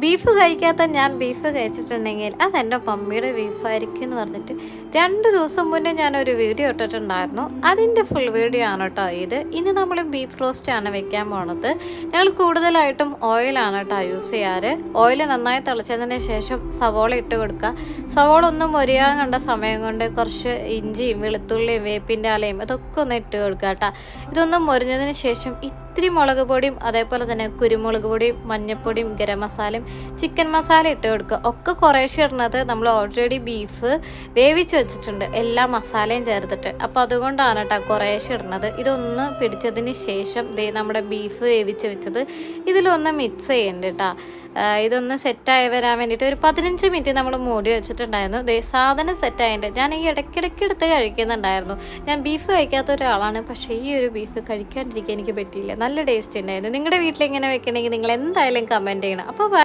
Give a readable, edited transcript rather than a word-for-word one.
Beef കഴിക്കാത്ത ഞാൻ beef കഴിച്ചിട്ടുണ്ടെങ്കിൽ അതെൻ്റെ മമ്മിയുടെ ബീഫായിരിക്കും എന്ന് പറഞ്ഞിട്ട് 2 ദിവസം മുന്നേ ഞാനൊരു വീഡിയോ ഇട്ടിട്ടുണ്ടായിരുന്നു. അതിൻ്റെ ഫുൾ വീഡിയോ ആണ് കേട്ടോ ഇത്. ഇനി നമ്മൾ ബീഫ് റോസ്റ്റ് ആണ് വെക്കാൻ പോണത്. ഞങ്ങൾ കൂടുതലായിട്ടും ഓയിലാണ് കേട്ടോ യൂസ് ചെയ്യാറ്. ഓയിൽ നന്നായി തിളച്ചതിന് ശേഷം സവോള ഇട്ട് കൊടുക്കുക. സവോള ഒന്നും മൊരിയാൻ കണ്ട സമയം കൊണ്ട് കുറച്ച് ഇഞ്ചിയും വെളുത്തുള്ളിയും വേപ്പിൻ്റെ ഇലയും ഇതൊക്കെ ഒന്ന് ഇട്ട് കൊടുക്കുക കേട്ടോ. ഇതൊന്നും മൊരിഞ്ഞതിന് ശേഷം ഇത്തിരി മുളക് പൊടിയും അതേപോലെ തന്നെ കുരുമുളക് പൊടിയും മഞ്ഞൾപ്പൊടിയും ഗരം മസാലയും ചിക്കൻ മസാല ഇട്ട് കൊടുക്കുക. ഒക്കെ കുറേശ്ശെ ഇടുന്നത് നമ്മൾ ഓൾറെഡി ബീഫ് വേവിച്ച് വെച്ചിട്ടുണ്ട് എല്ലാ മസാലയും ചേർത്തിട്ട്. അപ്പോൾ അതുകൊണ്ടാണ് കേട്ടോ കുറേശ്ശെ ഇടുന്നത്. ഇതൊന്ന് പിടിച്ചതിന് ശേഷം നമ്മുടെ ബീഫ് വേവിച്ച് വെച്ചത് ഇതിലൊന്ന് മിക്സ് ചെയ്യണ്ട കേട്ടോ. ഇതൊന്ന് സെറ്റായി വരാൻ വേണ്ടിയിട്ട് ഒരു 15 മിനിറ്റ് നമ്മൾ മൂടി വെച്ചിട്ടുണ്ടായിരുന്നു. സാധനം സെറ്റായിട്ട് ഞാൻ ഈ ഇടയ്ക്കിടയ്ക്ക് എടുത്ത് കഴിക്കുന്നുണ്ടായിരുന്നു. ഞാൻ ബീഫ് കഴിക്കാത്ത ഒരാളാണ്, പക്ഷേ ഈ ഒരു ബീഫ് കഴിക്കാണ്ടിരിക്കാൻ എനിക്ക് പറ്റിയില്ല. നല്ല ടേസ്റ്റ് ഉണ്ടായിരുന്നു. നിങ്ങളുടെ വീട്ടിൽ ഇങ്ങനെ വെക്കണമെങ്കിൽ നിങ്ങൾ എന്തായാലും കമൻറ്റ് ചെയ്യണം. അപ്പോൾ